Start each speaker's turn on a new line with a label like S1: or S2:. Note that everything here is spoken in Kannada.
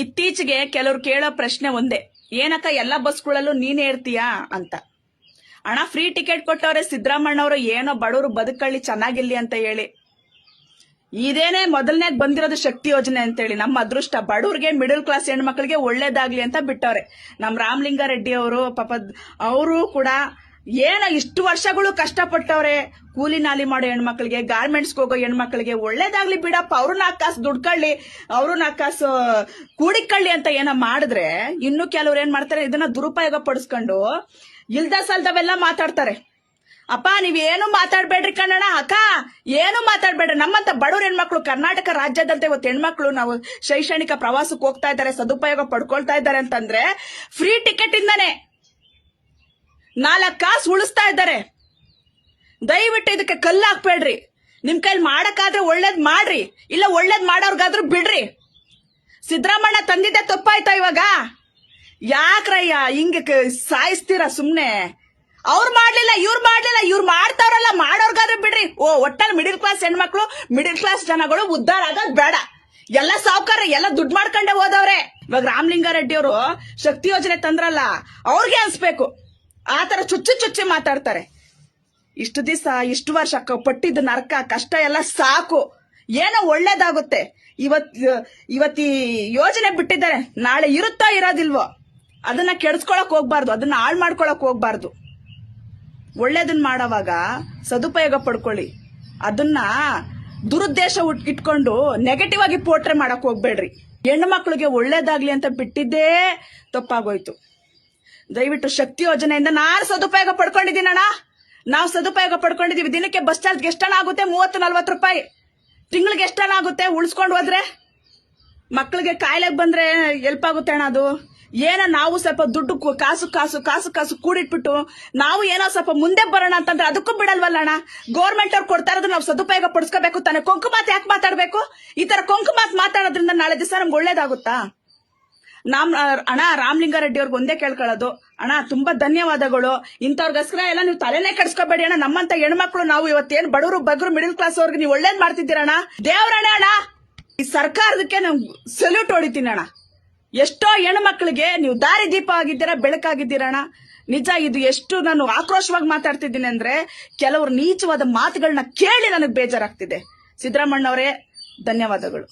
S1: ಇತ್ತೀಚೆಗೆ ಕೆಲವ್ರು ಕೇಳೋ ಪ್ರಶ್ನೆ ಒಂದೇ, ಏನಕ್ಕ ಎಲ್ಲ ಬಸ್ಗಳಲ್ಲೂ ನೀನೇ ಇರ್ತೀಯಾ ಅಂತ. ಅಣ್ಣ, ಫ್ರೀ ಟಿಕೆಟ್ ಕೊಟ್ಟವ್ರೆ ಸಿದ್ದರಾಮಣ್ಣವರು, ಏನೋ ಬಡವರು ಬದುಕಳ್ಳಿ ಚೆನ್ನಾಗಿರ್ಲಿ ಅಂತ ಹೇಳಿ. ಇದೇನೆ ಮೊದಲನೇ ಬಂದಿರೋದು ಶಕ್ತಿ ಯೋಜನೆ ಅಂತೇಳಿ. ನಮ್ಮ ಅದೃಷ್ಟ, ಬಡವ್ರಿಗೆ ಮಿಡಲ್ ಕ್ಲಾಸ್ ಹೆಣ್ಮಕ್ಳಿಗೆ ಒಳ್ಳೇದಾಗ್ಲಿ ಅಂತ ಬಿಟ್ಟವ್ರೆ. ನಮ್ ರಾಮಲಿಂಗಾರೆಡ್ಡಿ ಅವರು ಪಾಪ ಅವರು ಕೂಡ ಏನೋ ಇಷ್ಟು ವರ್ಷಗಳು ಕಷ್ಟಪಟ್ಟವ್ರೆ. ಕೂಲಿ ನಾಲಿ ಮಾಡೋ ಹೆಣ್ಮಕ್ಳಿಗೆ, ಗಾರ್ಮೆಂಟ್ಸ್ಗೆ ಹೋಗೋ ಹೆಣ್ಮಕ್ಳಿಗೆ ಒಳ್ಳೇದಾಗ್ಲಿ ಬಿಡಪ್ಪ, ಅವ್ರು 4 ಕಾಸು ದುಡ್ಕೊಳ್ಳಿ, ಅವ್ರು 4 ಕಾಸು ಕೂಡಿಕೊಳ್ಳಿ ಅಂತ ಏನೋ ಮಾಡಿದ್ರೆ, ಇನ್ನು ಕೆಲವ್ರು ಏನ್ ಮಾಡ್ತಾರೆ, ಇದನ್ನ ದುರುಪಯೋಗ ಪಡಿಸ್ಕೊಂಡು ಇಲ್ದ ಸಲ್ದವೆಲ್ಲ ಮಾತಾಡ್ತಾರೆ. ಅಪ್ಪ ನೀವೇನು ಮಾತಾಡ್ಬೇಡ್ರಿ ಕಣ್ಣಣ್ಣ, ಅಕ್ಕ ಏನು ಮಾತಾಡ್ಬೇಡ್ರಿ. ನಮ್ಮಂತ ಬಡವ್ರ ಹೆಣ್ಮಕ್ಳು ಕರ್ನಾಟಕ ರಾಜ್ಯದಂತೆ ಇವತ್ತು ಹೆಣ್ಮಕ್ಳು ನಾವು ಶೈಕ್ಷಣಿಕ ಪ್ರವಾಸಕ್ಕೆ ಹೋಗ್ತಾ ಇದ್ದಾರೆ, ಸದುಪಯೋಗ ಪಡ್ಕೊಳ್ತಾ ಇದ್ದಾರೆ ಅಂತಂದ್ರೆ ಫ್ರೀ ಟಿಕೆಟ್ ಇಂದಾನೆ 4 ಕಾಸು ಉಳಿಸ್ತಾ ಇದ್ದಾರೆ. ದಯವಿಟ್ಟು ಇದಕ್ಕೆ ಕಲ್ಲು ಹಾಕ್ಬೇಡ್ರಿ. ನಿಮ್ ಕೈಲಿ ಮಾಡಕ್ಕಾದ್ರೆ ಒಳ್ಳೇದ್ ಮಾಡ್ರಿ, ಇಲ್ಲ ಒಳ್ಳೇದ್ ಮಾಡೋರ್ಗಾದ್ರೂ ಬಿಡ್ರಿ. ಸಿದ್ದರಾಮಣ್ಣ ತಂದಿದ್ದೆ ತಪ್ಪಾಯ್ತಾ ಇವಾಗ? ಯಾಕ್ರಯ್ಯ ಹಿಂಗ ಸಾಯಿಸ್ತೀರ ಸುಮ್ನೆ? ಅವ್ರು ಮಾಡ್ಲಿಲ್ಲ, ಇವ್ರು ಮಾಡ್ತಾವ್ರಲ್ಲ, ಮಾಡೋರ್ಗಾದ್ರೂ ಬಿಡ್ರಿ. ಒಟ್ಟಲ್ಲಿ ಮಿಡಿಲ್ ಕ್ಲಾಸ್ ಹೆಣ್ಮಕ್ಳು, ಮಿಡಿಲ್ ಕ್ಲಾಸ್ ಜನಗಳು ಉದ್ಧಾರ ಆಗೋದ್ ಬೇಡ. ಎಲ್ಲ ಸಾವುಕಾರ ಎಲ್ಲ ದುಡ್ಡು ಮಾಡ್ಕೊಂಡೆ ಹೋದವ್ರೆ. ಇವಾಗ ರಾಮಲಿಂಗಾರೆಡ್ಡಿ ಅವರು ಶಕ್ತಿ ಯೋಜನೆ ತಂದ್ರಲ್ಲ, ಅವ್ರಿಗೆ ಅನ್ಸ್ಬೇಕು. ಆತರ ಚುಚ್ಚಿ ಮಾತಾಡ್ತಾರೆ. ಇಷ್ಟು ದಿವಸ ಇಷ್ಟು ವರ್ಷ ಪಟ್ಟಿದ್ದ ನರಕ ಕಷ್ಟ ಎಲ್ಲ ಸಾಕು, ಏನೋ ಒಳ್ಳೇದಾಗುತ್ತೆ. ಇವತ್ತು ಈ ಯೋಜನೆ ಬಿಟ್ಟಿದ್ದಾರೆ, ನಾಳೆ ಇರುತ್ತೋ ಇರೋದಿಲ್ವೋ ಅದನ್ನ ಕೆಡಿಸ್ಕೊಳಕ್ ಹೋಗ್ಬಾರ್ದು, ಅದನ್ನ ಹಾಳು ಮಾಡ್ಕೊಳಕ್ ಹೋಗ್ಬಾರ್ದು. ಒಳ್ಳೇದನ್ನ ಮಾಡೋವಾಗ ಸದುಪಯೋಗ ಪಡ್ಕೊಳ್ಳಿ. ಅದನ್ನ ದುರುದ್ದೇಶ ಇಟ್ಕೊಂಡು ನೆಗೆಟಿವ್ ಆಗಿ ಪೋಟ್ರೆ ಮಾಡಕ್ ಹೋಗ್ಬೇಡ್ರಿ. ಹೆಣ್ಣು ಮಕ್ಳಿಗೆ ಒಳ್ಳೇದಾಗ್ಲಿ ಅಂತ ಬಿಟ್ಟಿದ್ದೇ ತಪ್ಪಾಗೋಯ್ತು. ದಯವಿಟ್ಟು ಶಕ್ತಿ ಯೋಜನೆಯಿಂದ ನಾನು ಸದುಪಯೋಗ ಪಡ್ಕೊಂಡಿದ್ದೀನಣ್ಣ, ನಾವು ಸದುಪಯೋಗ ಪಡ್ಕೊಂಡಿದೀವಿ. ದಿನಕ್ಕೆ ಬಸ್ ಚಾರ್ಜ್ಗೆ ಎಷ್ಟನ ಆಗುತ್ತೆ? 30-40 ರೂಪಾಯಿ. ತಿಂಗಳಿಗೆ ಎಷ್ಟನ ಆಗುತ್ತೆ? ಉಳಿಸ್ಕೊಂಡು ಹೋದ್ರೆ ಮಕ್ಳಿಗೆ ಕಾಯಿಲೆಗೆ ಬಂದ್ರೆ ಹೆಲ್ಪ್ ಆಗುತ್ತೆ ಅಣ್ಣ. ಅದು ಏನೋ ನಾವು ಸ್ವಲ್ಪ ದುಡ್ಡು ಕಾಸು ಕೂಡಿಟ್ಬಿಟ್ಟು ನಾವು ಏನೋ ಸ್ವಲ್ಪ ಮುಂದೆ ಬರೋಣ ಅಂತಂದ್ರೆ ಅದಕ್ಕೂ ಬಿಡಲ್ವಲ್ಲ ಅಣ್ಣ. ಗೌರ್ಮೆಂಟ್ ಅವ್ರು ಕೊಡ್ತಾ ಇರೋದು ನಾವು ಸದುಪಯೋಗ ಪಡಿಸ್ಕೋಬೇಕು ತಾನೆ. ಕೊಂಕು ಮಾತು ಯಾಕೆ ಮಾತಾಡ್ಬೇಕು? ಈ ತರ ಕೊಂಕು ಮಾತು ಮಾತಾಡೋದ್ರಿಂದ ನಾಳೆ ದಿವಸ ನಮ್ಗೆ ಒಳ್ಳೇದಾಗುತ್ತಾ? ಅಣ್ಣ, ರಾಮಲಿಂಗಾರೆಡ್ಡಿ ಅವ್ರಿಗೆ ಒಂದೇ ಕೇಳ್ಕೊಳ್ಳೋದು, ಅಣ್ಣ ತುಂಬಾ ಧನ್ಯವಾದಗಳು. ಇಂಥವ್ರಿಗೋಸ್ಕರ ಎಲ್ಲ ನೀವು ತಲೆನೇ ಕೆಡಿಸ್ಕೋಬೇಡಿ ಅಣ್ಣ. ನಮ್ಮಂತ ಹೆಣ್ಮಕ್ಳು ನಾವು ಇವತ್ತೇನು ಬಡವರು ಬಗ್ರು ಮಿಡಿಲ್ ಕ್ಲಾಸ್ ಅವ್ರಿಗೆ ನೀವು ಒಳ್ಳೇದ್ ಮಾಡ್ತಿದ್ದೀರಣ್ಣ. ದೇವ್ರಣ್ಣ ಅಣ್ಣ, ಈ ಸರ್ಕಾರದಕ್ಕೆ ನಾವು ಸಲ್ಯೂಟ್ ಹೊಡಿತೀನಿ ಅಣ್ಣ. ಎಷ್ಟೋ ಹೆಣ್ಮಕ್ಳಿಗೆ ನೀವು ದಾರಿ ದೀಪ ಆಗಿದ್ದೀರಾ, ಬೆಳಕಾಗಿದ್ದೀರಣ್ಣ. ನಿಜ, ಇದು ಎಷ್ಟು ನಾನು ಆಕ್ರೋಶವಾಗಿ ಮಾತಾಡ್ತಿದ್ದೀನಿ ಅಂದ್ರೆ ಕೆಲವರು ನೀಚವಾದ ಮಾತುಗಳನ್ನ ಕೇಳಿ ನನಗೆ ಬೇಜಾರಾಗ್ತಿದೆ. ಸಿದ್ದರಾಮಣ್ಣ ಅವರೇ ಧನ್ಯವಾದಗಳು.